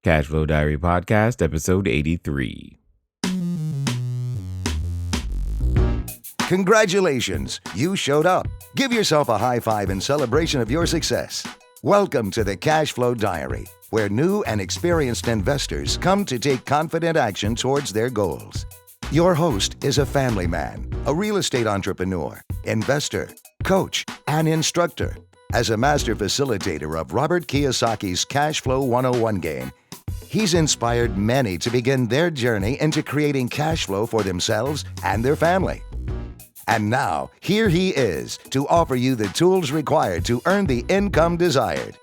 Cashflow Diary Podcast, episode 83. Congratulations, you showed up. Give yourself a high five in celebration of your success. Welcome to the Cashflow Diary, where new and experienced investors come to take confident action towards their goals. Your host is a family man, a real estate entrepreneur, investor, coach, and instructor. As a master facilitator of Robert Kiyosaki's Cashflow 101 game, he's inspired many to begin their journey into creating cash flow for themselves and their family. And now, here he is to offer you the tools required to earn the income desired.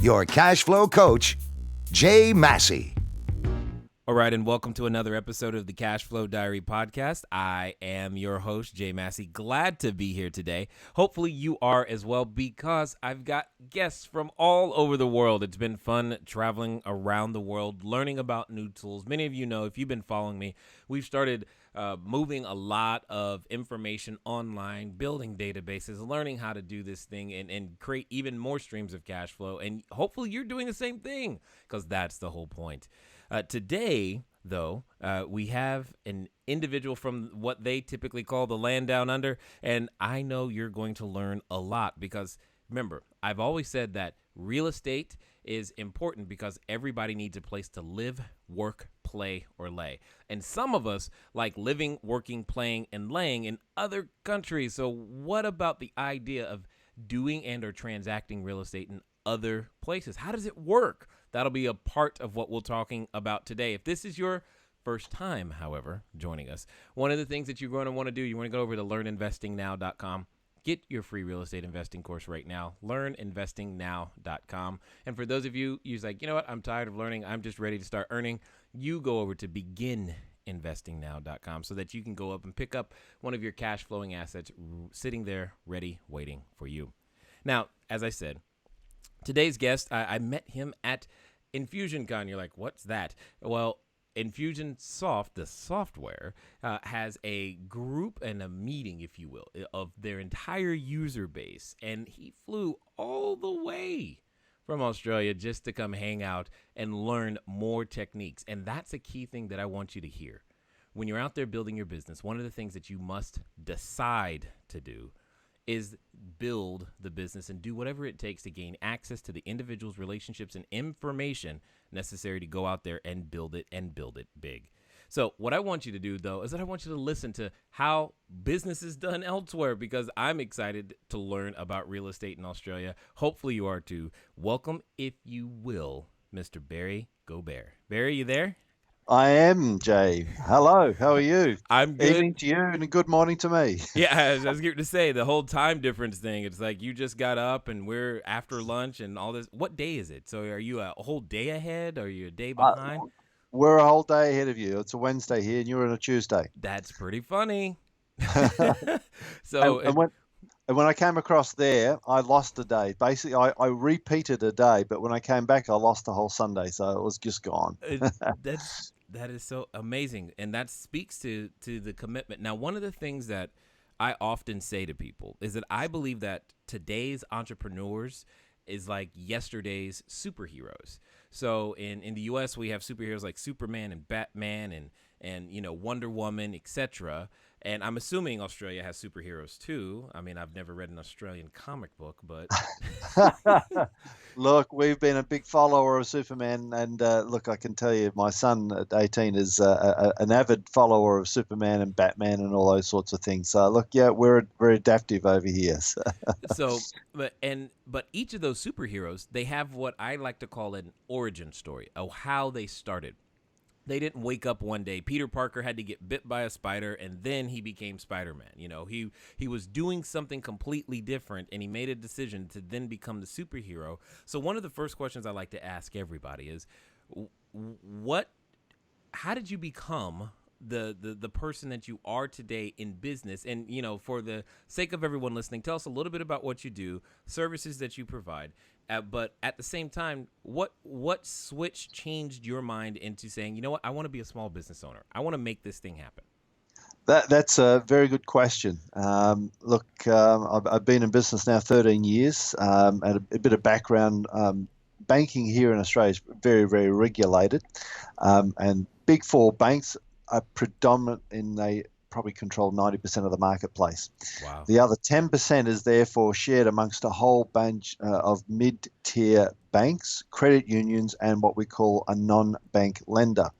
Your cash flow coach, Jay Massey. All right, and welcome to another episode of the Cashflow Diary Podcast. I am your host, Jay Massey. Glad to be here today. Hopefully you are as well, because I've got guests from all over the world. It's been fun traveling around the world, learning about new tools. Many of you know, if you've been following me, we've started moving a lot of information online, building databases, learning how to do this thing and create even more streams of cash flow. And hopefully you're doing the same thing, because that's the whole point. Today, though, we have an individual from what they typically call the land down under, and I know you're going to learn a lot because, remember, I've always said that real estate is important because everybody needs a place to live, work, play, or lay. And some of us like living, working, playing, and laying in other countries. So what about the idea of doing and or transacting real estate in other places? How does it work? That'll be a part of what we're talking about today. If this is your first time, however, joining us, one of the things that you're going to want to do, you want to go over to learninvestingnow.com. Get your free real estate investing course right now, learninvestingnow.com. And for those of you who's like, you know what, I'm tired of learning, I'm just ready to start earning, you go over to begininvestingnow.com so that you can go up and pick up one of your cash flowing assets sitting there ready, waiting for you. Now, as I said, today's guest, I met him at InfusionCon. You're like, what's that? Well, Infusionsoft, the software, has a group and a meeting, if you will, of their entire user base. And he flew all the way from Australia just to come hang out and learn more techniques. And that's a key thing that I want you to hear. When you're out there building your business, one of the things that you must decide to do is build the business and do whatever it takes to gain access to the individual's relationships and information necessary to go out there and build it big. So what I want you to do, though, is that I want you to listen to how business is done elsewhere, because I'm excited to learn about real estate in Australia. Hopefully you are too. Welcome, if you will, Mr. Barrie Gaubert. Barrie, you there? I am, Jay. Hello, how are you? I'm good. Evening to you and a good morning to me. Yeah, I was going to say, the whole time difference thing, it's like you just got up and we're after lunch and all this. What day is it? So are you a whole day ahead? Are you a day behind? We're a whole day ahead of you. It's a Wednesday here and you're on a Tuesday. That's pretty funny. So and when I came across there, I lost a day. Basically, I repeated a day, but when I came back, I lost the whole Sunday, so it was just gone. That is so amazing, and that speaks to the commitment. Now, one of the things that I often say to people is that I believe that today's entrepreneurs is like yesterday's superheroes. So in the U.S., we have superheroes like Superman and Batman and you know, Wonder Woman, etc. And I'm assuming Australia has superheroes too. I mean, I've never read an Australian comic book, but look, we've been a big follower of Superman, and look, I can tell you, my son at 18 is an avid follower of Superman and Batman and all those sorts of things. So look, yeah, we're very adaptive over here. But each of those superheroes, they have what I like to call an origin story of how they started. They didn't wake up one day. Peter Parker had to get bit by a spider, and then he became Spider-Man. You know, he was doing something completely different, and he made a decision to then become the superhero. So one of the first questions I like to ask everybody is, how did you become the person that you are today in business? And, you know, for the sake of everyone listening, tell us a little bit about what you do, services that you provide. But at the same time, what switch changed your mind into saying, you know what, I want to be a small business owner. I want to make this thing happen. That's a very good question. I've been in business now 13 years, and a bit of background. banking here in Australia is very, very regulated, and big four banks are predominant in they probably control 90% of the marketplace. Wow. The other 10% is therefore shared amongst a whole bunch of mid-tier banks, credit unions, and what we call a non-bank lender.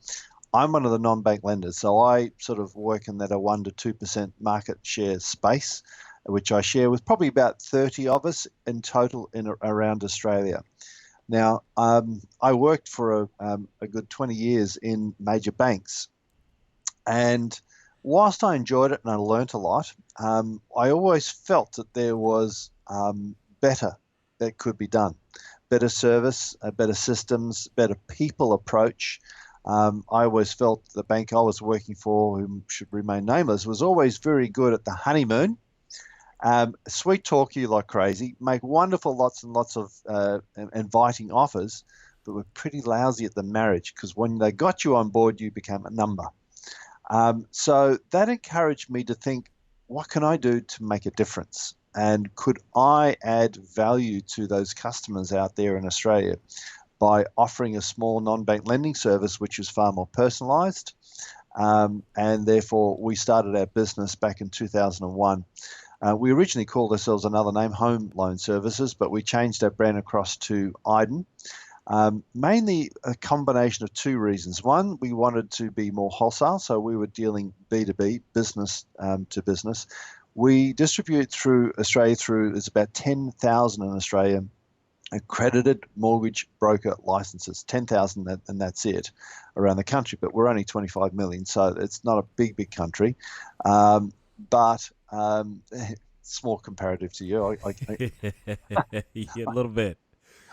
I'm one of the non-bank lenders, so I sort of work in that a 1 to 2% market share space, which I share with probably about 30 of us in total around Australia. Now, I worked for a good 20 years in major banks, and whilst I enjoyed it and I learnt a lot, I always felt that there was better that could be done. Better service, better systems, better people approach. I always felt the bank I was working for, who should remain nameless, was always very good at the honeymoon. Sweet talk you like crazy, make wonderful lots and lots of inviting offers, but were pretty lousy at the marriage, because when they got you on board, you became a number. So that encouraged me to think, what can I do to make a difference? And could I add value to those customers out there in Australia by offering a small non-bank lending service, which is far more personalised? And therefore, we started our business back in 2001. We originally called ourselves another name, Home Loan Services, but we changed our brand across to iDen. Mainly a combination of two reasons. One, we wanted to be more wholesale, so we were dealing B2B, business to business. We distribute through Australia there's about 10,000 in Australia accredited mortgage broker licenses, 10,000, and that's it around the country, but we're only 25 million, so it's not a big country. But small comparative to you. Yeah, a little bit.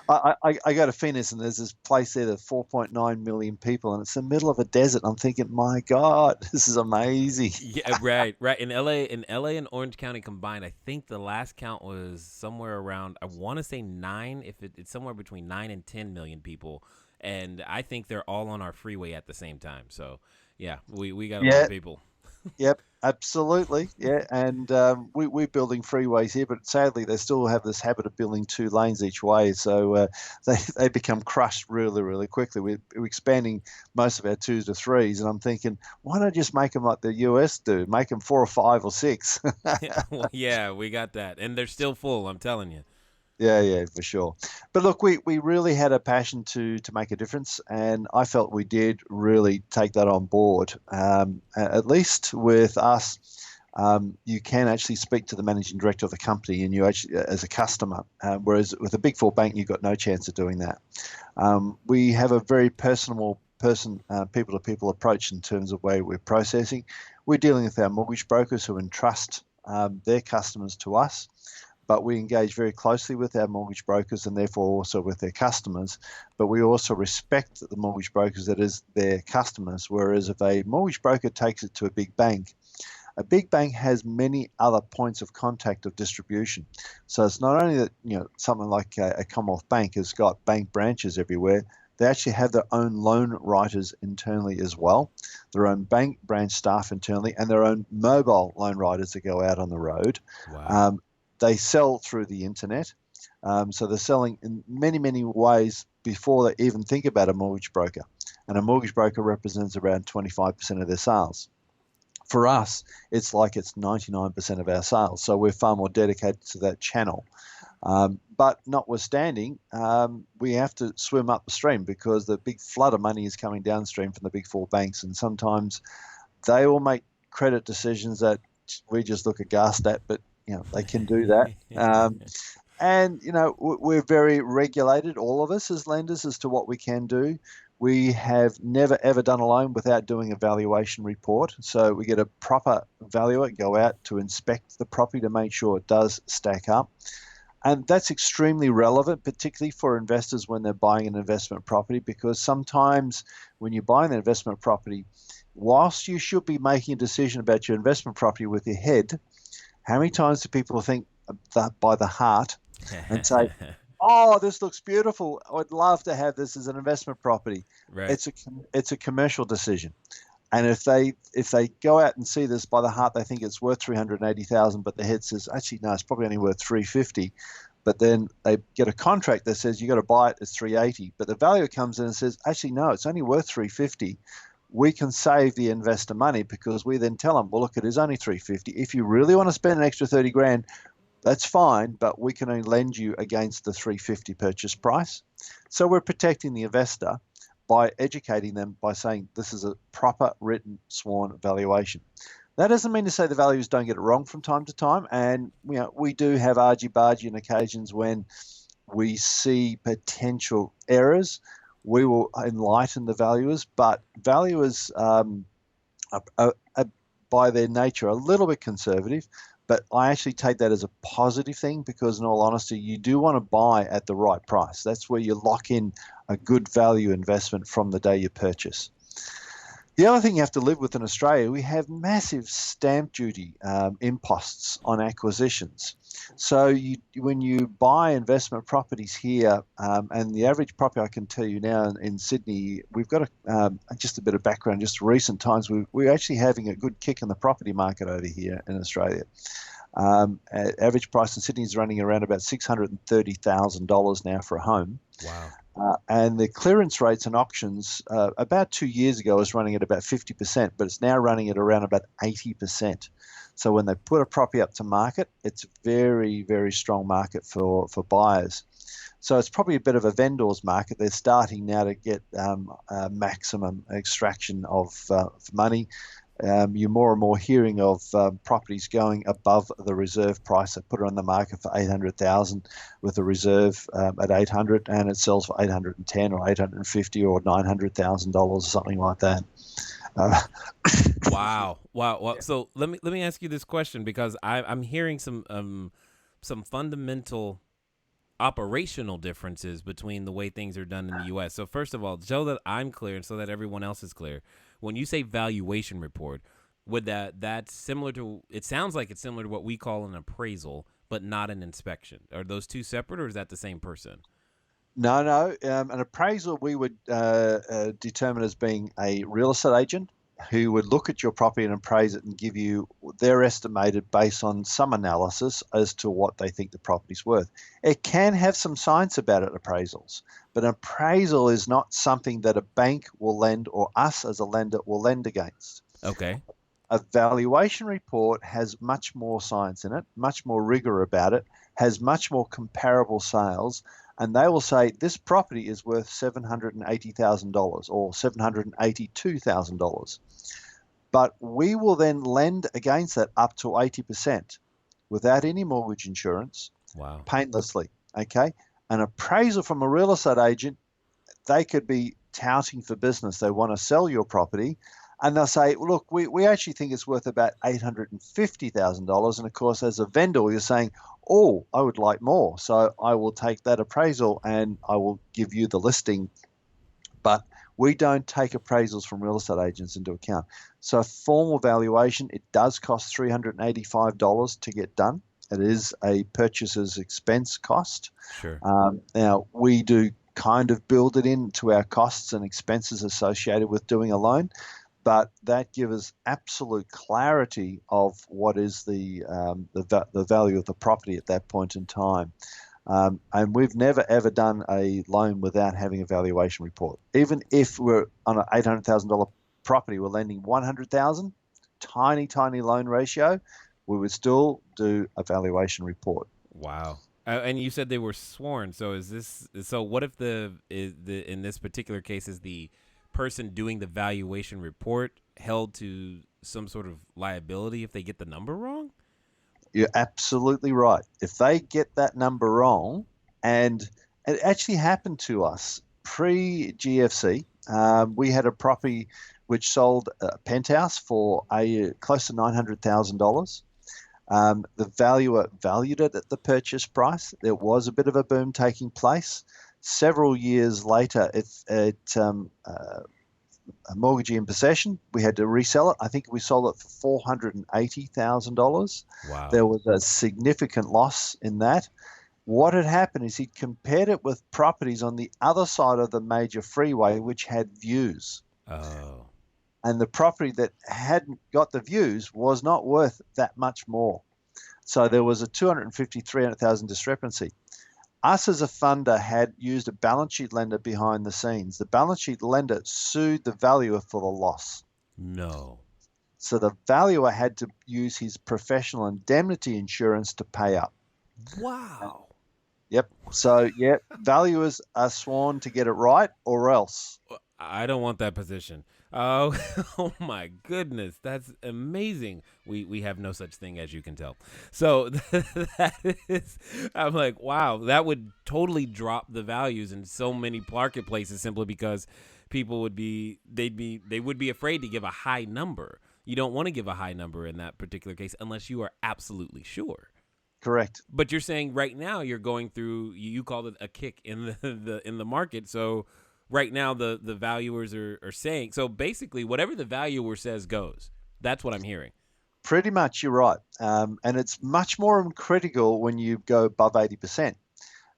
I go to Phoenix, and there's this place there that 4.9 million people, and it's the middle of a desert. I'm thinking, my God, this is amazing. Yeah, right. In LA and Orange County combined, I think the last count was somewhere around, I want to say 9, if it's somewhere between 9 and 10 million people. And I think they're all on our freeway at the same time. So, yeah, we got a lot of people. Yep, absolutely. Yeah, and we're building freeways here, but sadly they still have this habit of building 2 lanes each way, so they become crushed really, really quickly. We're expanding most of our 2s to 3s, and I'm thinking, why not just make them like the US do? Make them 4 or 5 or 6. Yeah, we got that, and they're still full, I'm telling you. Yeah, for sure. But look, we really had a passion to make a difference, and I felt we did really take that on board. At least with us, you can actually speak to the managing director of the company, and you actually, as a customer, whereas with a big four bank, you've got no chance of doing that. We have a very personable people-to-people approach in terms of way we're processing. We're dealing with our mortgage brokers who entrust their customers to us, but we engage very closely with our mortgage brokers and therefore also with their customers. But we also respect the mortgage brokers that is their customers, whereas if a mortgage broker takes it to a big bank has many other points of contact of distribution. So it's not only that, something like a Commonwealth Bank has got bank branches everywhere, they actually have their own loan writers internally as well, their own bank branch staff internally, and their own mobile loan writers that go out on the road. Wow. They sell through the internet. So they're selling in many, many ways before they even think about a mortgage broker. And a mortgage broker represents around 25% of their sales. For us, it's like it's 99% of our sales. So we're far more dedicated to that channel. But notwithstanding, we have to swim upstream because the big flood of money is coming downstream from the big four banks. And sometimes they all make credit decisions that we just look aghast at, but they can do that. And, we're very regulated, all of us as lenders, as to what we can do. We have never, ever done a loan without doing a valuation report. So we get a proper valuer go out to inspect the property to make sure it does stack up. And that's extremely relevant, particularly for investors when they're buying an investment property, because sometimes when you're buying an investment property, whilst you should be making a decision about your investment property with your head, how many times do people think that by the heart and say, oh, this looks beautiful, I'd love to have this as an investment property. Right. It's a commercial decision. And if they go out and see this by the heart, they think it's worth 380,000, but the head says, actually, no, it's probably only worth 350. but then they get a contract that says you got to buy it, it's 380, but the valuer comes in and says, actually, no, it's only worth 350. We can save the investor money because we then tell them, well, look, it is only 350. If you really want to spend an extra 30 grand, that's fine, but we can only lend you against the 350 purchase price. So we're protecting the investor by educating them by saying this is a proper written sworn valuation. That doesn't mean to say the valuers don't get it wrong from time to time, and we do have argy-bargy on occasions when we see potential errors. We will enlighten the valuers, but valuers are by their nature a little bit conservative, but I actually take that as a positive thing because in all honesty, you do want to buy at the right price. That's where you lock in a good value investment from the day you purchase. The other thing you have to live with in Australia, we have massive stamp duty imposts on acquisitions. So when you buy investment properties here, and the average property, I can tell you now in Sydney, we've got just a bit of background. Just recent times, we're actually having a good kick in the property market over here in Australia. Average price in Sydney is running around about $630,000 now for a home. Wow. And the clearance rates and auctions about 2 years ago was running at about 50%, but it's now running at around about 80%. So when they put a property up to market, it's a very, very strong market for buyers. So it's probably a bit of a vendor's market. They're starting now to get maximum extraction of money. You're more and more hearing of properties going above the reserve price. They put it on the market for $800,000 with a reserve at $800,000, and it sells for $810,000 or $850,000 or $900,000 or something like that. Wow. Yeah. So let me ask you this question because I'm hearing some fundamental operational differences between the way things are done in the U.S. So first of all, so that I'm clear and so that everyone else is clear, when you say valuation report, would that's similar to? It sounds like it's similar to what we call an appraisal, but not an inspection. Are those two separate, or is that the same person? No. An appraisal we would determine as being a real estate agent who would look at your property and appraise it and give you their estimated based on some analysis as to what they think the property's worth. It can have some science about it, appraisals, but an appraisal is not something that a bank will lend or us as a lender will lend against. Okay. A valuation report has much more science in it, much more rigor about it, has much more comparable sales, and they will say this property is worth $780,000 or $782,000. But we will then lend against that up to 80% without any mortgage insurance. Wow. Painlessly. Okay. An appraisal from a real estate agent, they could be touting for business. They want to sell your property. And they'll say, look, we actually think it's worth about $850,000. And of course, as a vendor, you're saying, oh, I would like more. So I will take that appraisal and I will give you the listing. But we don't take appraisals from real estate agents into account. So a formal valuation, it does cost $385 to get done. It is a purchaser's expense cost. Sure. Now, we do kind of build it into our costs and expenses associated with doing a loan. But that gives us absolute clarity of what is the value of the property at that point in time. And we've never, ever done a loan without having a valuation report. Even if we're on an $800,000 property, we're lending $100,000, tiny loan ratio, we would still do a valuation report. Wow. And you said they were sworn. So what if in this particular case is the person doing the valuation report held to some sort of liability if they get the number wrong? You're absolutely right. If they get that number wrong, and it actually happened to us pre-GFC, we had a property which sold a penthouse for close to $900,000. The valuer valued it at the purchase price. There was a bit of a boom taking place. Several years later, a mortgagee in possession, we had to resell it. I think we sold it for $480,000. Wow. There was a significant loss in that. What had happened is he'd compared it with properties on the other side of the major freeway, which had views. Oh. And the property that hadn't got the views was not worth that much more. So there was a $250,000, $300,000 discrepancy. Us as a funder had used a balance sheet lender behind the scenes. The balance sheet lender sued the valuer for the loss. No. So the valuer had to use his professional indemnity insurance to pay up. Wow. Yep. So, yeah, valuers are sworn to get it right or else. I don't want that position. Oh, oh my goodness, that's amazing. We have no such thing, as you can tell. So that is, I'm like, wow, that would totally drop the values in so many marketplaces simply because people would be they would be afraid to give a high number. You don't want to give a high number in that particular case unless you are absolutely sure. Correct. But you're saying right now you're going through, you called it a kick in the market. So right now the valuers are saying, so basically whatever the valuer says goes. That's what I'm hearing. Pretty much, you're right. And it's much more critical when you go above 80%.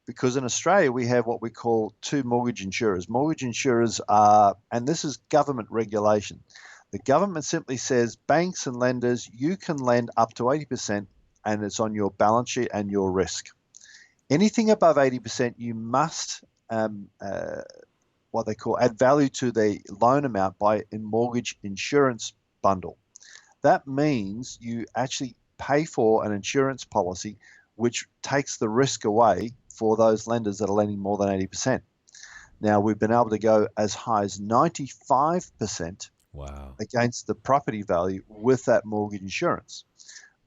Because in Australia, we have what we call two mortgage insurers. Mortgage insurers are, and this is government regulation. The government simply says, banks and lenders, you can lend up to 80%, and it's on your balance sheet and your risk. Anything above 80%, you must what they call add value to the loan amount by a mortgage insurance bundle. That means you actually pay for an insurance policy which takes the risk away for those lenders that are lending more than 80%. Now, we've been able to go as high as 95% Wow. against the property value with that mortgage insurance.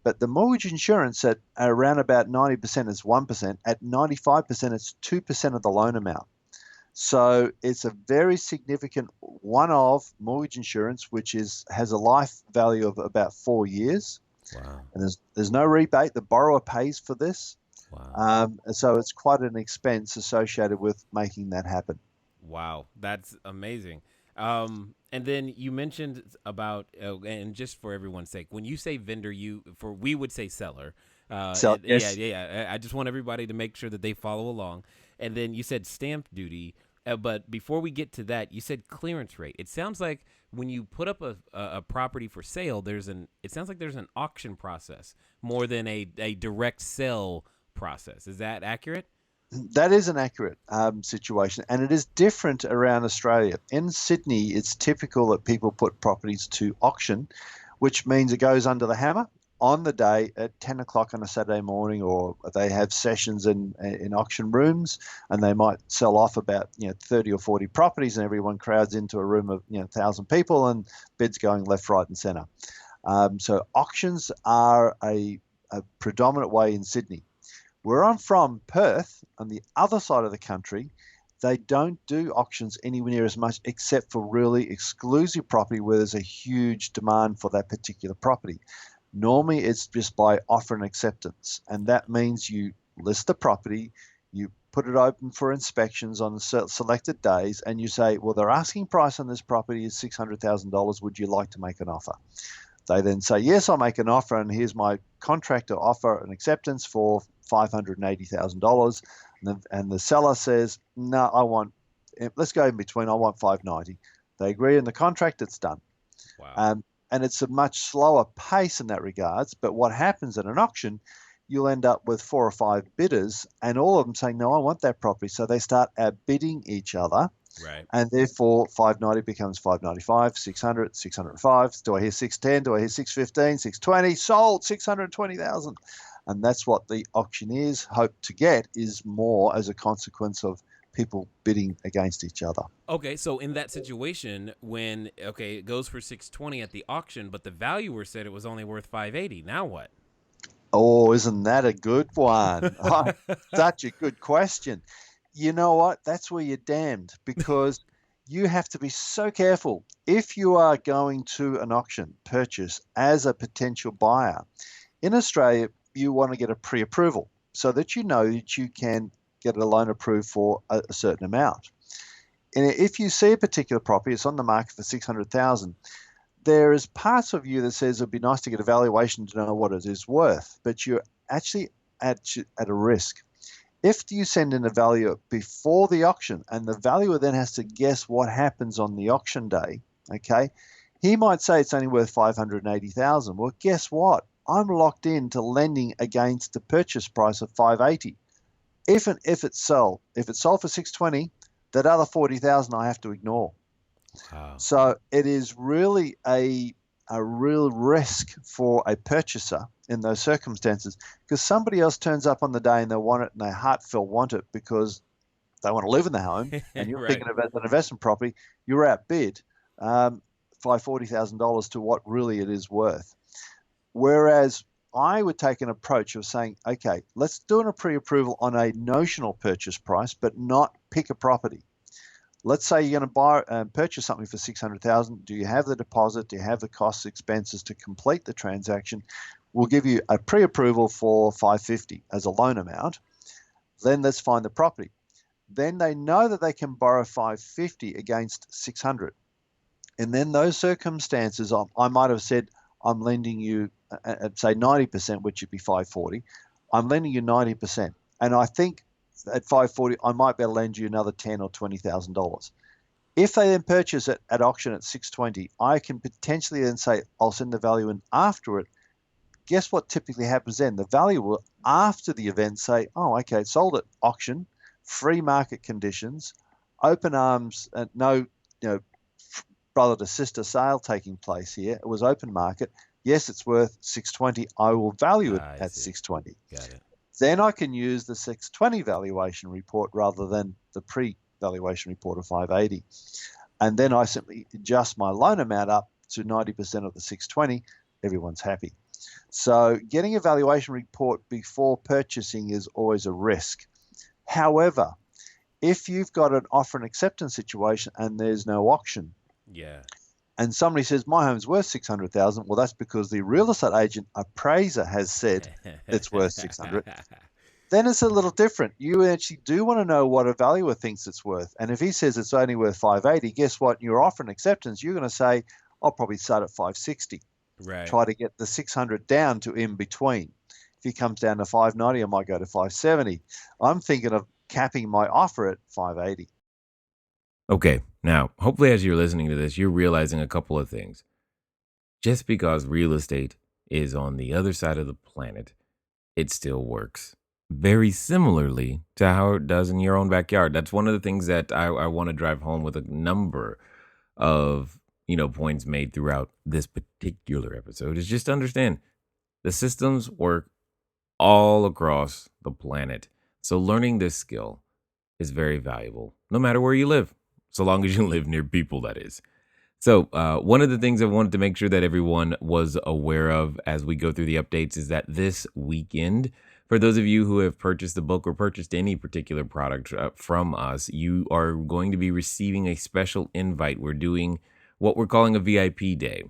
But the mortgage insurance at around about 90% is 1%. At 95%, it's 2% of the loan amount. So it's a very significant one-off mortgage insurance, which has a life value of about 4 years. Wow. And there's no rebate. The borrower pays for this. Wow. So it's quite an expense associated with making that happen. Wow. That's amazing. And then you mentioned about, and just for everyone's sake, when you say vendor, we would say seller. So yes, Yeah. I just want everybody to make sure that they follow along. And then you said stamp duty, but before we get to that, you said clearance rate. It sounds like when you put up a property for sale, it sounds like there's an auction process more than a direct sell process. Is that accurate? that is an accurate situation, and it is different around Australia. In Sydney, it's typical that people put properties to auction, which means it goes under the hammer on the day at 10 o'clock on a Saturday morning, or they have sessions in auction rooms, and they might sell off about 30 or 40 properties, and everyone crowds into a room of 1,000 people, and bids going left, right, and centre. So auctions are a predominant way in Sydney. Where I'm from, Perth, on the other side of the country, they don't do auctions anywhere near as much, except for really exclusive property where there's a huge demand for that particular property. Normally, it's just by offer and acceptance, and that means you list the property, you put it open for inspections on selected days, and you say, well, their asking price on this property is $600,000. Would you like to make an offer? They then say, yes, I'll make an offer, and here's my contractor offer and acceptance for $580,000. And the seller says, no, let's go in between, I want $590,000. They agree in the contract, it's done. Wow. And it's a much slower pace in that regards. But what happens at an auction, you'll end up with 4 or 5 bidders, and all of them saying, no, I want that property. So they start outbidding each other. Right. And therefore, 590 becomes 595, 600, 605. Do I hear 610? Do I hear 615, 620? Sold, 620,000. And that's what the auctioneers hope to get, is more as a consequence of people bidding against each other. Okay, so in that situation, when it goes for 620 at the auction, but the valuer said it was only worth 580. Now what? Oh, isn't that a good one? Oh, such a good question. You know what? That's where you're damned, because you have to be so careful. If you are going to an auction purchase as a potential buyer, in Australia, you want to get a pre-approval so that you know that you can get a loan approved for a certain amount. And if you see a particular property, it's on the market for 600,000, there is parts of you that says it'd be nice to get a valuation to know what it is worth, but you're actually at a risk. If you send in a valuer before the auction, and the valuer then has to guess what happens on the auction day, okay, he might say it's only worth 580,000. Well, guess what? I'm locked into lending against the purchase price of 580. If it's sold for 620, that other 40,000 I have to ignore. Wow. So it is really a real risk for a purchaser in those circumstances, because somebody else turns up on the day and they want it and they heartfelt want it because they want to live in the home, and you're Right. thinking about an investment property, you're outbid by $40,000 to what really it is worth. Whereas I would take an approach of saying, okay, let's do a pre-approval on a notional purchase price, but not pick a property. Let's say you're going to buy purchase something for 600,000. Do you have the deposit? Do you have the costs, expenses to complete the transaction? We'll give you a pre-approval for 550 as a loan amount. Then let's find the property. Then they know that they can borrow 550 against 600. And then those circumstances, I might have said, I'm lending you, say 90%, which would be 540. I'm lending you 90%. And I think at 540, I might be able to lend you another $10,000 or $20,000. If they then purchase it at auction at 620, I can potentially then say, I'll send the value in after it. Guess what typically happens then? The value will, after the event, say, oh, okay, it sold at auction, free market conditions, open arms, no, brother to sister sale taking place here. It was open market. Yes, it's worth 620. I will value it at 620. Got it. Then I can use the 620 valuation report rather than the pre-valuation report of 580. And then I simply adjust my loan amount up to 90% of the 620. Everyone's happy. So getting a valuation report before purchasing is always a risk. However, if you've got an offer and acceptance situation and there's no auction, Yeah. and somebody says my home's worth 600,000, well, that's because the real estate agent appraiser has said it's worth 600. Then it's a little different. You actually do want to know what a valuer thinks it's worth. And if he says it's only worth 580, guess what? Your offer and acceptance, you're going to say, I'll probably start at 560. Right. Try to get the 600 down to in between. If he comes down to 590, I might go to 570. I'm thinking of capping my offer at 580. Okay. Now, hopefully, as you're listening to this, you're realizing a couple of things. Just because real estate is on the other side of the planet, it still works very similarly to how it does in your own backyard. That's one of the things that I want to drive home with a number of points made throughout this particular episode is just understand the systems work all across the planet. So learning this skill is very valuable, no matter where you live, so long as you live near people, that is. So one of the things I wanted to make sure that everyone was aware of as we go through the updates is that this weekend, for those of you who have purchased the book or purchased any particular product from us, you are going to be receiving a special invite. We're doing what we're calling a VIP day.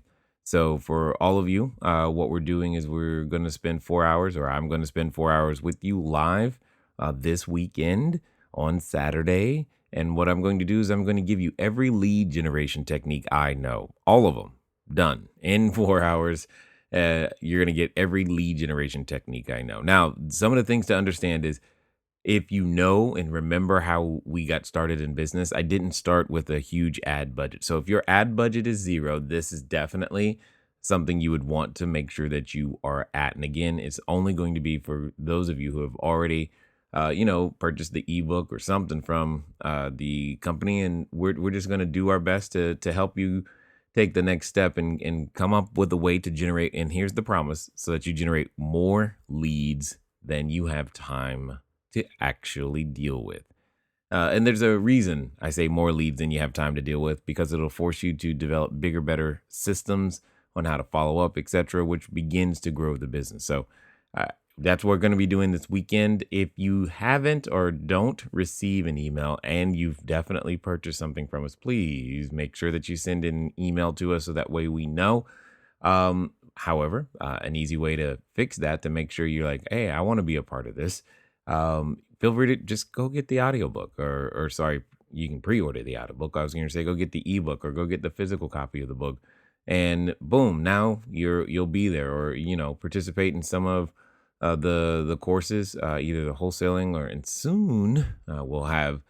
So for all of you, what we're doing is we're going to spend 4 hours, or I'm going to spend 4 hours with you live this weekend on Saturday. And what I'm going to do is I'm going to give you every lead generation technique I know, all of them done in 4 hours. You're going to get every lead generation technique I know. Now, some of the things to understand is if you know and remember how we got started in business, I didn't start with a huge ad budget. So if your ad budget is zero, this is definitely something you would want to make sure that you are at. And again, it's only going to be for those of you who have already purchased the ebook or something from the company. And we're just going to do our best to help you take the next step and come up with a way to generate. And here's the promise, so that you generate more leads than you have time to actually deal with. And there's a reason I say more leads than you have time to deal with, because it'll force you to develop bigger, better systems on how to follow up, etc., which begins to grow the business. So that's what we're going to be doing this weekend. If you haven't or don't receive an email and you've definitely purchased something from us, please make sure that you send an email to us so that way we know. However, an easy way to fix that, to make sure you're like, hey, I want to be a part of this, feel free to just go get the audiobook or sorry, you can pre-order the audiobook. I was going to say go get the ebook or go get the physical copy of the book, and boom, now you'll be there, or participate in some of the courses, either the wholesaling and soon we'll have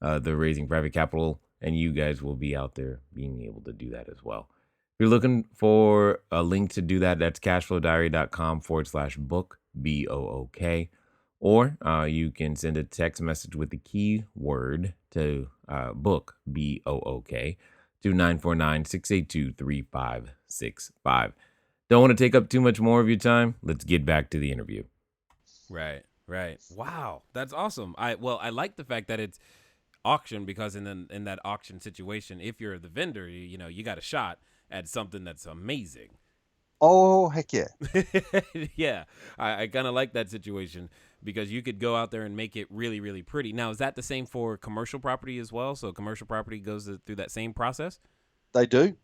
the raising private capital, and you guys will be out there being able to do that as well. If you're looking for a link to do that, that's cashflowdiary.com/book, BOOK. Or you can send a text message with the keyword to book, BOOK, to 949-682-3565. Don't want to take up too much more of your time. Let's get back to the interview. Right, right. Wow, that's awesome. I like the fact that it's auction, because in that auction situation, if you're the vendor, you got a shot at something that's amazing. Oh, heck yeah. Yeah, I kind of like that situation, because you could go out there and make it really, really pretty. Now, is that the same for commercial property as well? So commercial property goes through that same process? They do.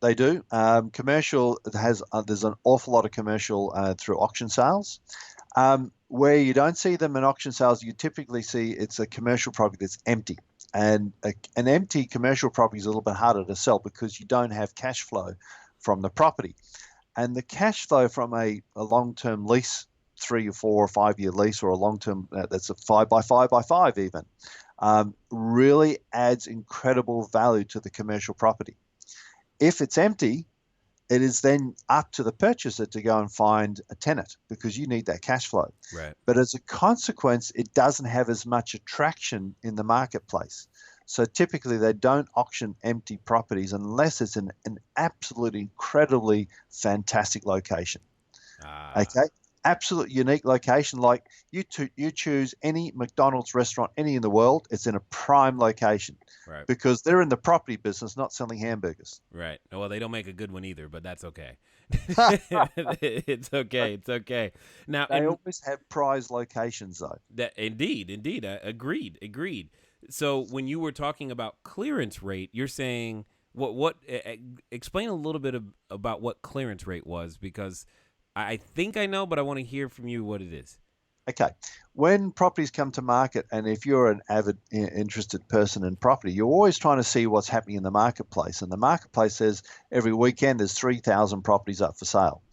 Commercial has there's an awful lot of commercial through auction sales. Where you don't see them in auction sales, you typically see it's a commercial property that's empty. And an empty commercial property is a little bit harder to sell because you don't have cash flow from the property. And the cash flow from a long-term lease, 3 or 4 or 5 year lease, or a long-term that's a 5 by 5 by 5 even, really adds incredible value to the commercial property. If it's empty, it is then up to the purchaser to go and find a tenant, because you need that cash flow. Right. But as a consequence, it doesn't have as much attraction in the marketplace. So typically they don't auction empty properties unless it's an absolutely incredibly fantastic location. Okay. Absolute unique location. Like you choose any McDonald's restaurant, any in the world, it's in a prime location. Right. Because they're in the property business, not selling hamburgers. Right. Well, they don't make a good one either, but that's okay. It's okay. It's okay. Now, they always have prize locations, though. Indeed. Agreed. So when you were talking about clearance rate, you're saying what? Explain a little bit about what clearance rate was, because I think I know, but I want to hear from you what it is. Okay. When properties come to market, and if you're an avid interested person in property, you're always trying to see what's happening in the marketplace. And the marketplace says every weekend there's 3,000 properties up for sale.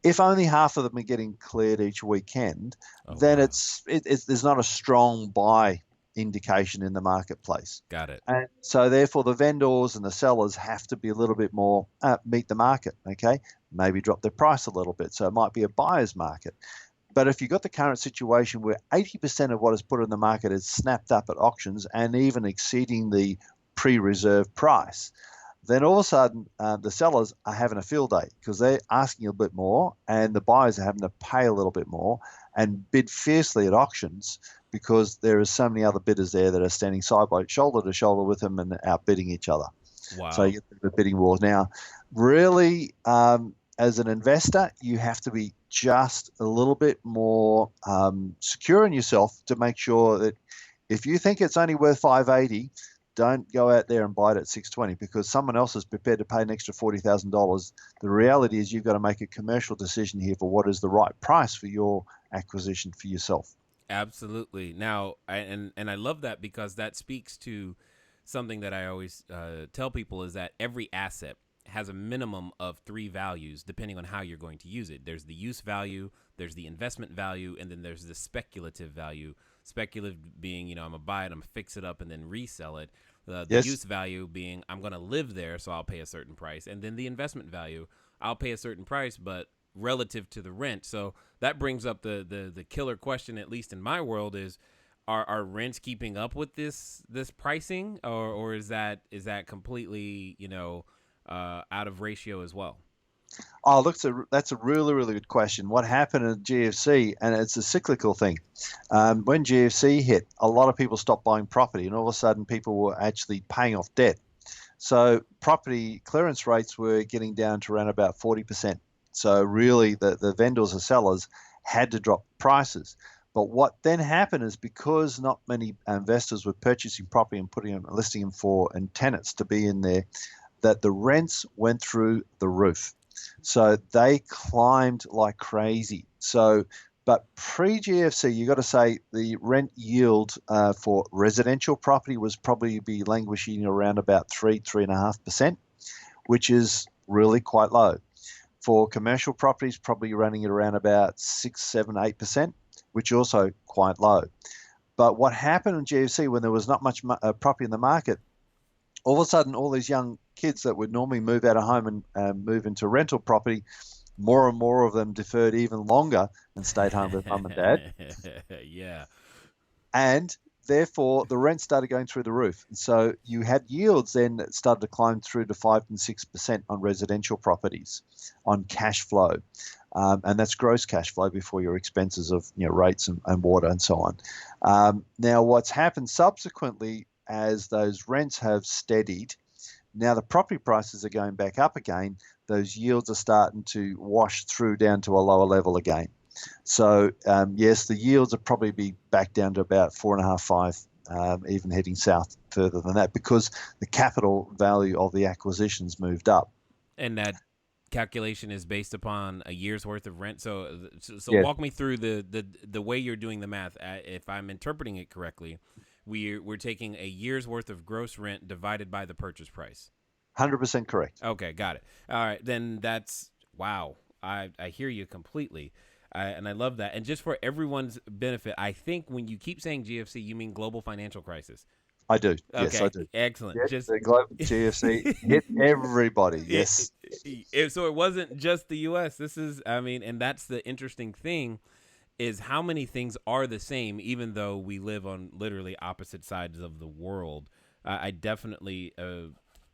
If only half of them are getting cleared each weekend, then wow, there's not a strong buy indication in the marketplace. Got it. And so therefore the vendors and the sellers have to be a little bit more meet the market. Okay. Maybe drop their price a little bit. So it might be a buyer's market. But if you've got the current situation where 80% of what is put in the market is snapped up at auctions and even exceeding the pre-reserved price, then all of a sudden the sellers are having a field day, because they're asking a bit more and the buyers are having to pay a little bit more and bid fiercely at auctions, because there are so many other bidders there that are standing side by shoulder to shoulder with them and outbidding each other. Wow. So you get the bidding wars. Now, really, as an investor, you have to be just a little bit more secure in yourself to make sure that if you think it's only worth $580, don't go out there and buy it at $620, because someone else is prepared to pay an extra $40,000. The reality is you've got to make a commercial decision here for what is the right price for your acquisition for yourself. Absolutely. Now, I love that, because that speaks to something that I always tell people, is that every asset has a minimum of 3 values depending on how you're going to use it. There's the use value, there's the investment value, and then there's the speculative value. Speculative being, I'm going to buy it, I'm going to fix it up and then resell it. The Yes. use value being, I'm going to live there, so I'll pay a certain price. And then the investment value, I'll pay a certain price, but relative to the rent. So that brings up the killer question, at least in my world, is are rents keeping up with this pricing, or is that completely, out of ratio as well? Oh, look, that's a really, really good question. What happened at GFC, and it's a cyclical thing. When GFC hit, a lot of people stopped buying property, and all of a sudden people were actually paying off debt. So property clearance rates were getting down to around about 40%. So really the vendors or sellers had to drop prices. But what then happened is, because not many investors were purchasing property and listing them for and tenants to be in there, that the rents went through the roof. So they climbed like crazy. But pre-GFC, you got to say the rent yield for residential property was probably be languishing around about 3.5%, which is really quite low. For commercial properties, probably running at around about 6, 7, 8%, which is also quite low. But what happened in GFC, when there was not much property in the market, all of a sudden, all these young kids that would normally move out of home and move into rental property, more and more of them deferred even longer and stayed home with mum and dad. Yeah. And therefore, the rent started going through the roof. So you had yields then that started to climb through to 5 and 6% on residential properties, on cash flow. And that's gross cash flow before your expenses of rates and water and so on. Now, what's happened subsequently as those rents have steadied, now the property prices are going back up again, those yields are starting to wash through down to a lower level again. So, yes, the yields will probably be back down to about 4.5, 5, even heading south further than that, because the capital value of the acquisitions moved up. And that calculation is based upon a year's worth of rent. So Yes. walk me through the way you're doing the math. If I'm interpreting it correctly, we're taking a year's worth of gross rent divided by the purchase price. 100% correct. Okay, got it. All right, then that's wow. I hear you completely. And I love that. And just for everyone's benefit, I think when you keep saying GFC, you mean global financial crisis. I do. Okay, yes, I do. Excellent. Yes, Just the global GFC hit everybody. Yes. So it wasn't just the U.S. This is, and that's the interesting thing, is how many things are the same, even though we live on literally opposite sides of the world. I definitely,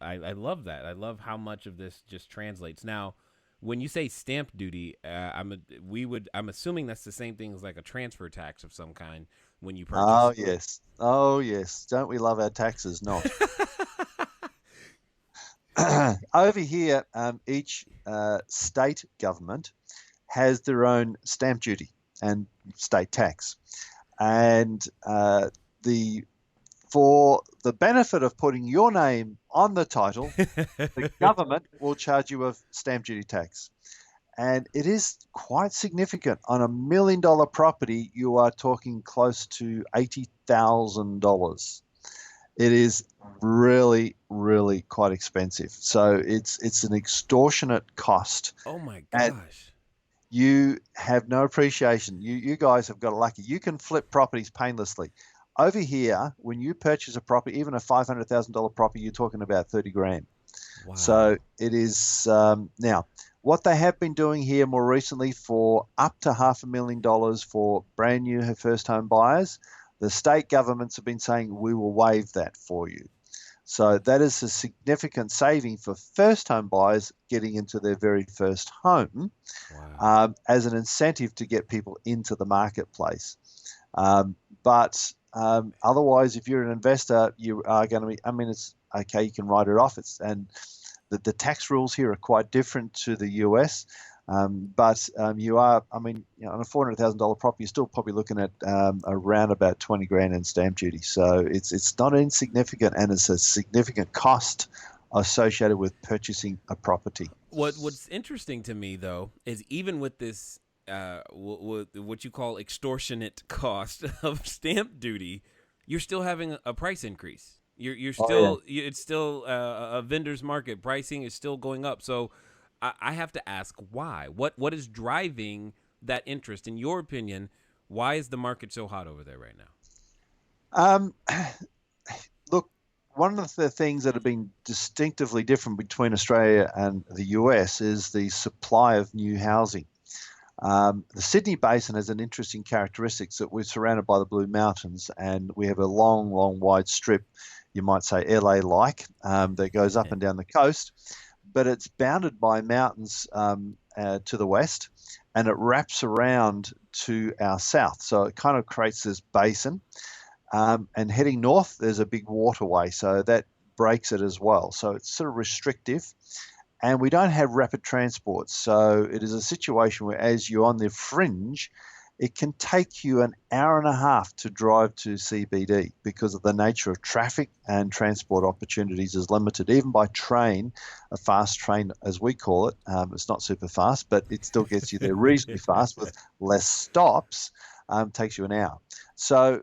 I love that. I love how much of this just translates. Now, when you say stamp duty, I'm assuming that's the same thing as like a transfer tax of some kind when you purchase. Oh, yes. Oh, yes. Don't we love our taxes? Not. Over here, each state government has their own stamp duty and state tax. And for the benefit of putting your name on the title, the government will charge you a stamp duty tax. And it is quite significant. On $1 million property, you are talking close to $80,000. It is really, really quite expensive. So it's an extortionate cost. Oh my gosh. And you have no appreciation. You guys have got it lucky. You can flip properties painlessly. Over here, when you purchase a property, even a $500,000 property, you're talking about 30 grand. Wow. So it is now. What they have been doing here more recently for up to $500,000 for brand new first home buyers, the state governments have been saying we will waive that for you. So that is a significant saving for first home buyers getting into their very first home. Wow. As an incentive to get people into the marketplace. But otherwise, if you're an investor, you are going to be, it's okay, you can write it off. The tax rules here are quite different to the US. But you are, on a $400,000 property, you're still probably looking at around about 20 grand in stamp duty. So it's not insignificant, and it's a significant cost associated with purchasing a property. What's interesting to me, though, is even with this, what you call extortionate cost of stamp duty, you're still having a price increase. You're still, it's still a vendor's market. Pricing is still going up. So I have to ask why. What is driving that interest? In your opinion, why is the market so hot over there right now? Look, one of the things that have been distinctively different between Australia and the US is the supply of new housing. The Sydney Basin has an interesting characteristics that we're surrounded by the Blue Mountains, and we have a long, wide strip, you might say LA-like, that goes up and down the coast, but it's bounded by mountains to the west, and it wraps around to our south. So it kind of creates this basin. And heading north, there's a big waterway, so that breaks it as well. So it's sort of restrictive. And we don't have rapid transport. So it is a situation where, as you're on the fringe, it can take you an hour and a half to drive to CBD because of the nature of traffic, and transport opportunities is limited. Even by train, a fast train, as we call it, it's not super fast, but it still gets you there reasonably fast with less stops, takes you an hour. So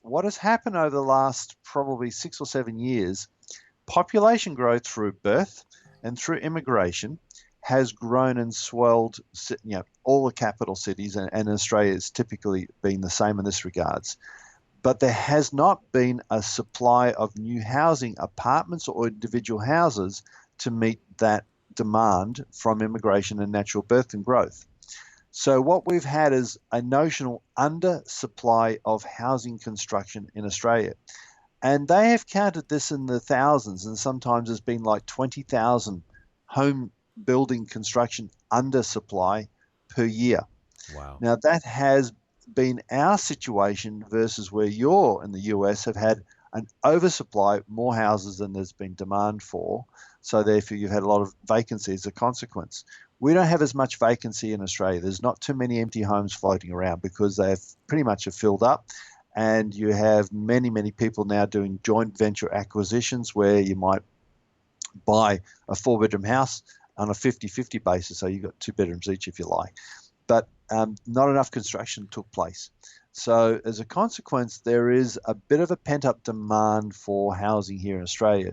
what has happened over the last probably 6 or 7 years, population growth through birth and through immigration has grown and swelled, all the capital cities, and Australia has typically been the same in this regards. But there has not been a supply of new housing, apartments or individual houses, to meet that demand from immigration and natural birth and growth. So what we've had is a notional undersupply of housing construction in Australia. And they have counted this in the thousands, and sometimes it's been like 20,000 home building construction undersupply per year. Wow. Now, that has been our situation versus where you're in the US have had an oversupply, more houses than there's been demand for. So, therefore, you've had a lot of vacancy as a consequence. We don't have as much vacancy in Australia. There's not too many empty homes floating around because they've pretty much have filled up. And you have many, many people now doing joint venture acquisitions where you might buy a 4-bedroom house on a 50-50 basis. So you've got 2 bedrooms each if you like. But not enough construction took place. So as a consequence, there is a bit of a pent-up demand for housing here in Australia.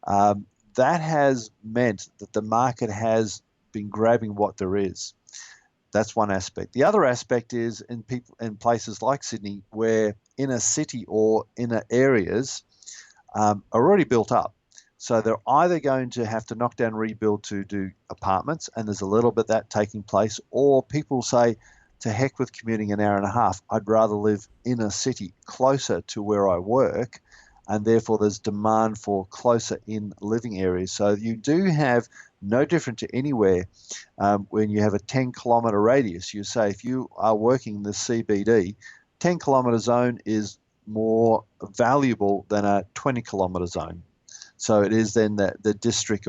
That has meant that the market has been grabbing what there is. That's one aspect. The other aspect is in places like Sydney, where inner city or inner areas are already built up. So they're either going to have to knock down, rebuild to do apartments, and there's a little bit of that taking place, or people say, to heck with commuting an hour and a half. I'd rather live in a city closer to where I work, and therefore there's demand for closer in living areas. So you do have no different to anywhere when you have a 10-kilometre radius. You say if you are working in the CBD, 10-kilometre zone is more valuable than a 20-kilometre zone. So it is then the district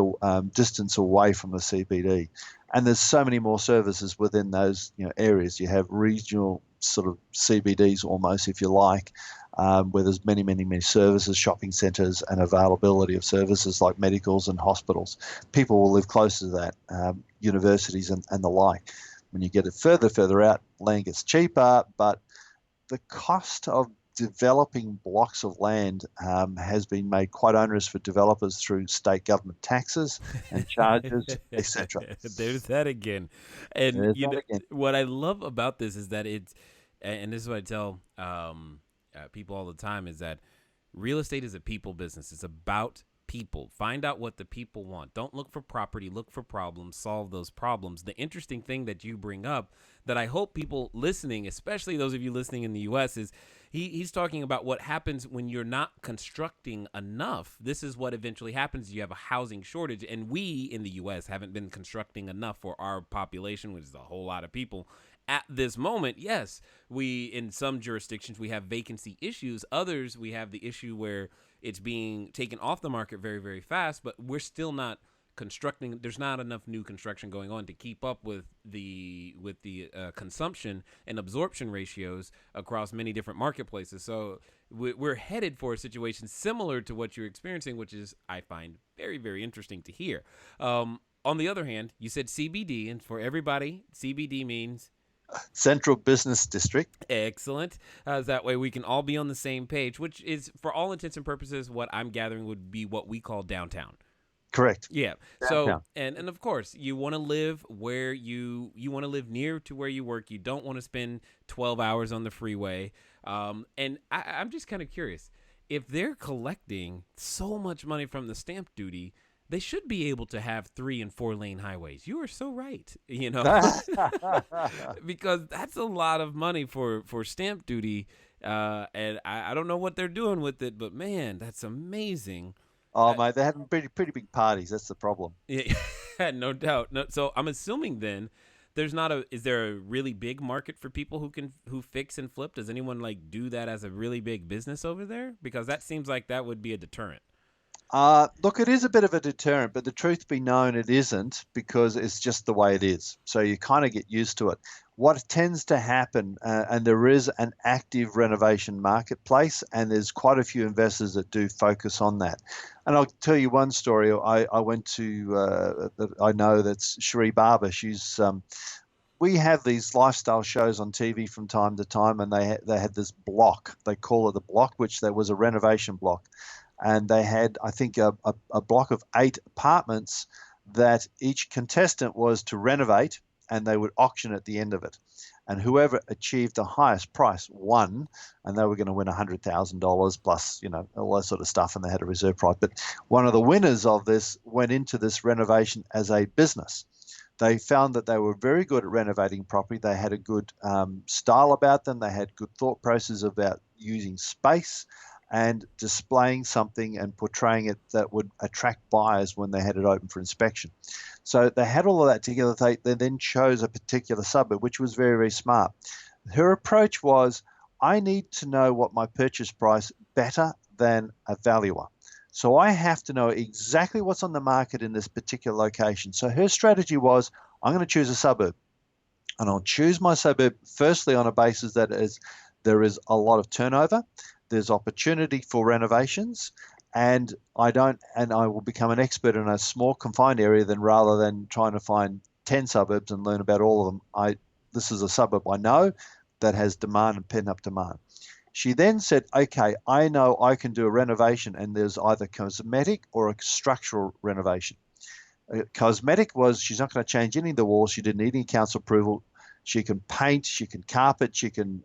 distance away from the CBD. And there's so many more services within those areas. You have regional sort of CBDs almost, if you like, where there's many, many, many services, shopping centres, and availability of services like medicals and hospitals. People will live closer to that, universities and the like. When you get it further out, land gets cheaper, but the cost of developing blocks of land has been made quite onerous for developers through state government taxes and charges, etc. There's that again. And what I love about this is that and this is what I tell people all the time, is that real estate is a people business. It's about people. Find out what the people want. Don't look for property, look for problems, solve those problems. The interesting thing that you bring up that I hope people listening, especially those of you listening in the US, is he's talking about what happens when you're not constructing enough. This is what eventually happens. You have a housing shortage, and we in the US haven't been constructing enough for our population, which is a whole lot of people. At this moment, yes, in some jurisdictions, we have vacancy issues. Others, we have the issue where it's being taken off the market very, very fast, but we're still not constructing. There's not enough new construction going on to keep up with the consumption and absorption ratios across many different marketplaces. So we're headed for a situation similar to what you're experiencing, which is, I find, very, very interesting to hear. On the other hand, you said CBD, and for everybody, CBD means Central Business District. Excellent. That way we can all be on the same page, which is, for all intents and purposes, what I'm gathering would be what we call downtown. Correct. Yeah. Downtown. So, and of course, you want to live where you want to live near to where you work. You don't want to spend 12 hours on the freeway. And I'm just kind of curious, if they're collecting so much money from the stamp duty, they should be able to have 3 and 4 lane highways. You are so right, because that's a lot of money for stamp duty. And I don't know what they're doing with it, but man, that's amazing. Oh, mate, they're having pretty big parties. That's the problem. Yeah, no doubt. No, so I'm assuming then is there a really big market for people who fix and flip? Does anyone do that as a really big business over there? Because that seems like that would be a deterrent. Look, it is a bit of a deterrent, but the truth be known, it isn't, because it's just the way it is. So you kind of get used to it. What tends to happen, and there is an active renovation marketplace, and there's quite a few investors that do focus on that. And I'll tell you one story. I went to, I know that's Cherie Barber. We have these lifestyle shows on TV from time to time, and they had this block. They call it the block, which there was a renovation block. And they had, I think, a block of 8 apartments that each contestant was to renovate, and they would auction at the end of it. And whoever achieved the highest price won, and they were going to win $100,000 plus, all that sort of stuff, and they had a reserve price. But one of the winners of this went into this renovation as a business. They found that they were very good at renovating property. They had a good style about them. They had good thought process about using space and displaying something and portraying it that would attract buyers when they had it open for inspection. So they had all of that together. They then chose a particular suburb, which was very, very smart. Her approach was, I need to know what my purchase price better than a valuer. So I have to know exactly what's on the market in this particular location. So her strategy was, I'm going to choose a suburb. And I'll choose my suburb firstly on a basis that there is a lot of turnover, there's opportunity for renovations, and I will become an expert in a small confined area rather than trying to find 10 suburbs and learn about all of them. This is a suburb I know that has demand and pent up demand. She then said, okay, I know I can do a renovation, and there's either cosmetic or a structural renovation. Cosmetic was she's not going to change any of the walls. She didn't need any council approval. She can paint, she can carpet, she can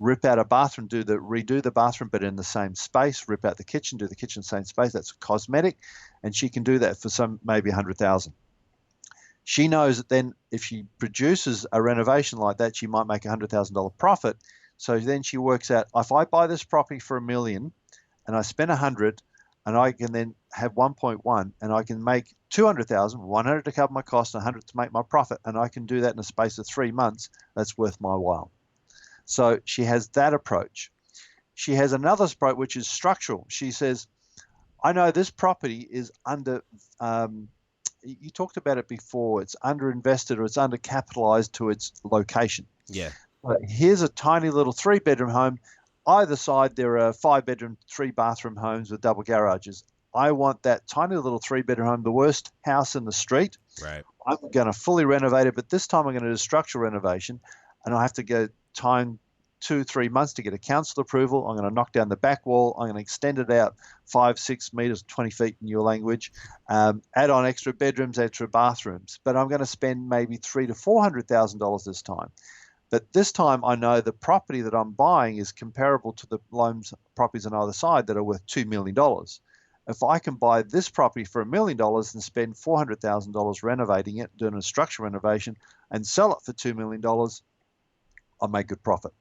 rip out a bathroom, redo the bathroom, but in the same space, rip out the kitchen, do the kitchen same space. That's cosmetic, and she can do that for maybe 100,000. She knows that then if she produces a renovation like that, she might make $100,000 profit. So then she works out, if I buy this property for $1 million and I spend 100, and I can then have 1.1, and I can make 200,000, 100 to cover my cost, 100 to make my profit, and I can do that in a space of 3 months. That's worth my while. So she has that approach. She has another approach which is structural. She says, I know this property is under. You talked about it before. It's underinvested or it's undercapitalized to its location. Yeah. Here's a tiny little 3-bedroom home. Either side, there are 5-bedroom, 3-bathroom homes with double garages. I want that tiny little 3-bedroom home, the worst house in the street. Right. I'm going to fully renovate it, but this time I'm going to do a structural renovation, and I have to go time 2-3 months to get a council approval. I'm going to knock down the back wall. I'm going to extend it out 5-6 meters, 20 feet in your language, add on extra bedrooms, extra bathrooms. But I'm going to spend maybe $300,000 to $400,000 this time. But this time I know the property that I'm buying is comparable to the loans properties on either side that are worth $2 million. If I can buy this property for $1 million and spend $400,000 renovating it, doing a structural renovation, and sell it for $2 million, I'll make good profit.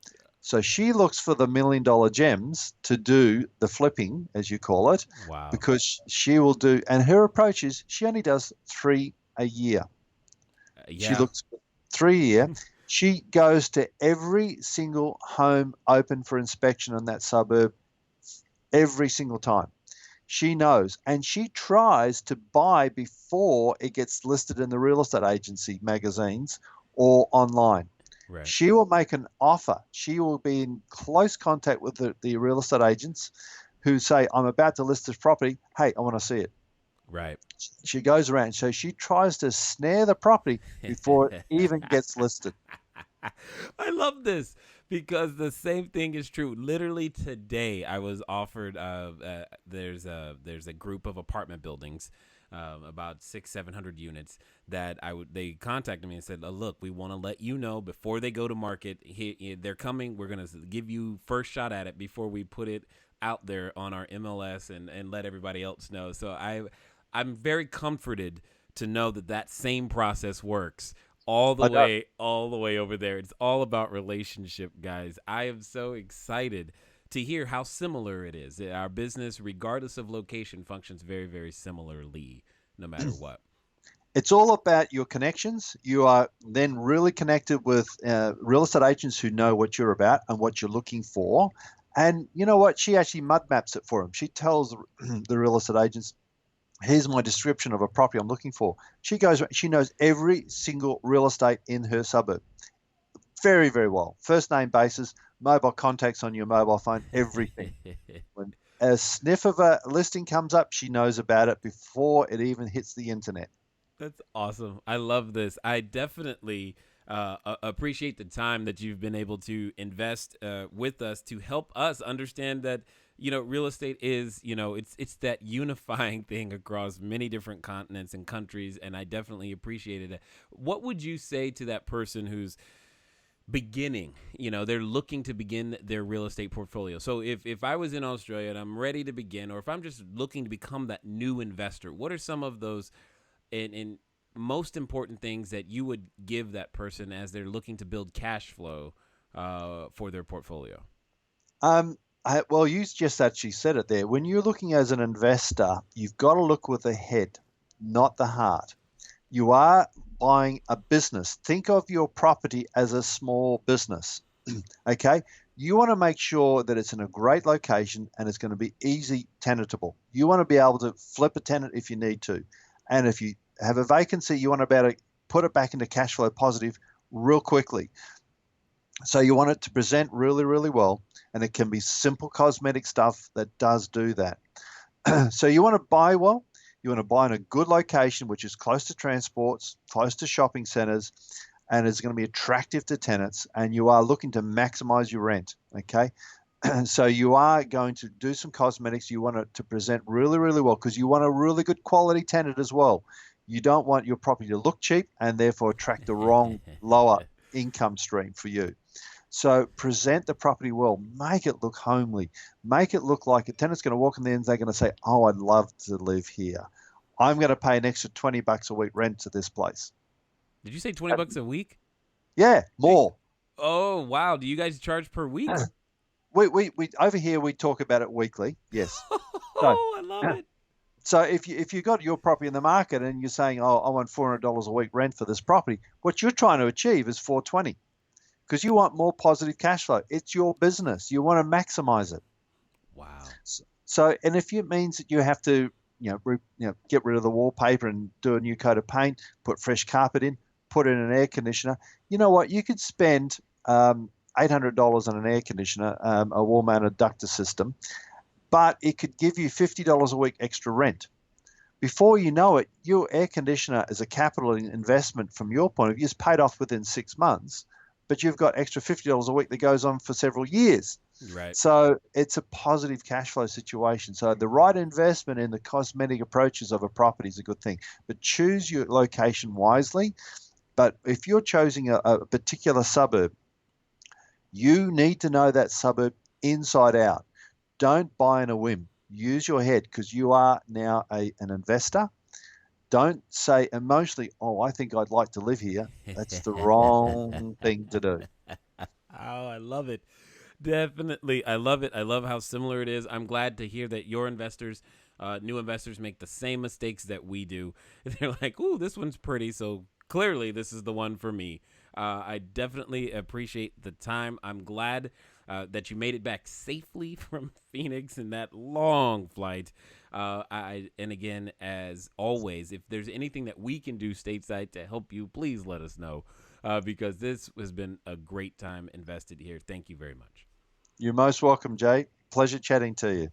So she looks for the $1 million gems to do the flipping, as you call it. Wow. Because she will do, and her approach is she only does 3 a year. Yeah. She looks for 3 a year. She goes to every single home open for inspection in that suburb every single time. She knows, and she tries to buy before it gets listed in the real estate agency magazines or online. Right. She will make an offer. She will be in close contact with the real estate agents who say, I'm about to list this property. Hey, I want to see it. Right. She goes around. So she tries to snare the property before it even gets listed. I love this because the same thing is true. Literally today, I was offered. There's a group of apartment buildings, about 600-700 units that They contacted me and said, "Look, we want to let you know before they go to market. They're coming. We're gonna give you first shot at it before we put it out there on our MLS and let everybody else know." So I'm very comforted to know that same process works all the way over there. It's all about relationship, guys. I am so excited to hear how similar it is. Our business, regardless of location, functions very, very similarly, no matter what. It's all about your connections. You are then really connected with real estate agents who know what you're about and what you're looking for. And you know what? She actually mud maps it for them. She tells the real estate agents, here's my description of a property I'm looking for. She knows every single real estate in her suburb very, very well. First name basis, mobile contacts on your mobile phone, everything. When a sniff of a listing comes up, she knows about it before it even hits the internet. That's awesome. I love this. I definitely appreciate the time that you've been able to invest with us to help us understand that, real estate is, it's that unifying thing across many different continents and countries. And I definitely appreciated it. What would you say to that person who's beginning, they're looking to begin their real estate portfolio? So if I was in Australia and I'm ready to begin, or if I'm just looking to become that new investor, what are some of those and most important things that you would give that person as they're looking to build cash flow for their portfolio? Well, you just actually said it there. When you're looking as an investor, you've got to look with the head, not the heart. You are buying a business. Think of your property as a small business. Okay? You want to make sure that it's in a great location and it's going to be easy tenantable. You want to be able to flip a tenant if you need to. And if you have a vacancy, you want to be able to put it back into cash flow positive real quickly. So you want it to present really, really well. And it can be simple cosmetic stuff that does do that. So you want to buy well. You want to buy in a good location, which is close to transports, close to shopping centers, and it's going to be attractive to tenants, and you are looking to maximize your rent, okay? So you are going to do some cosmetics. You want it to present really, really well because you want a really good quality tenant as well. You don't want your property to look cheap and therefore attract the wrong lower income stream for you. So present the property well. Make it look homely. Make it look like a tenant's going to walk in there and they're going to say, oh, I'd love to live here. I'm going to pay an extra $20 a week rent to this place. Did you say $20 a week? Yeah, more. Oh, wow. Do you guys charge per week? We over here we talk about it weekly. Yes. I love it. So if you got your property in the market and you're saying, oh, I want $400 a week rent for this property, what you're trying to achieve is $420 because you want more positive cash flow. It's your business. You want to maximize it. Wow. So and if it means that you have to get rid of the wallpaper and do a new coat of paint, put fresh carpet in, put in an air conditioner. You know what? You could spend $800 on an air conditioner, a wall-mounted ductor system, but it could give you $50 a week extra rent. Before you know it, your air conditioner is a capital investment from your point of view. It's paid off within 6 months, but you've got extra $50 a week that goes on for several years. Right. So it's a positive cash flow situation. So the right investment in the cosmetic approaches of a property is a good thing, but choose your location wisely. But if you're choosing a particular suburb, you need to know that suburb inside out. Don't buy on a whim. Use your head because you are now an investor. Don't say emotionally, oh, I think I'd like to live here. That's the wrong thing to do. Oh, I love it. Definitely. I love it. I love how similar it is. I'm glad to hear that your investors, new investors, make the same mistakes that we do. They're like, ooh, this one's pretty, so clearly this is the one for me. I definitely appreciate the time. I'm glad that you made it back safely from Phoenix in that long flight. And again, as always, if there's anything that we can do stateside to help you, please let us know. Because this has been a great time invested here. Thank you very much. You're most welcome, Jay. Pleasure chatting to you.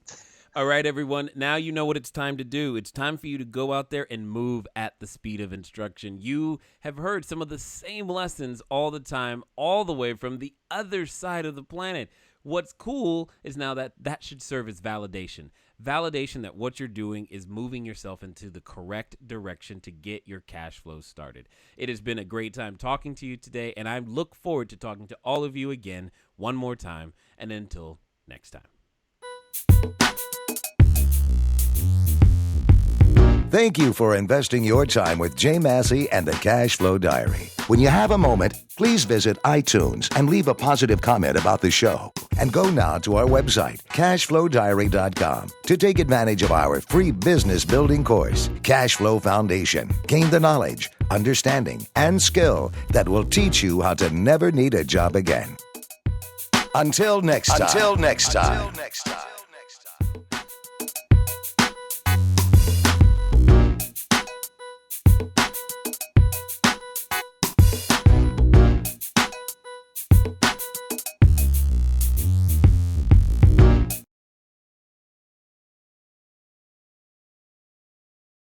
All right, everyone. Now you know what it's time to do. It's time for you to go out there and move at the speed of instruction. You have heard some of the same lessons all the time, all the way from the other side of the planet. What's cool is now that should serve as validation. Validation that what you're doing is moving yourself into the correct direction to get your cash flow started. It has been a great time talking to you today, and I look forward to talking to all of you again one more time. And until next time. Thank you for investing your time with Jay Massey and the Cash Flow Diary. When you have a moment, please visit iTunes and leave a positive comment about the show. And go now to our website, CashFlowDiary.com, to take advantage of our free business building course, Cash Flow Foundation. Gain the knowledge, understanding, and skill that will teach you how to never need a job again. Until next time.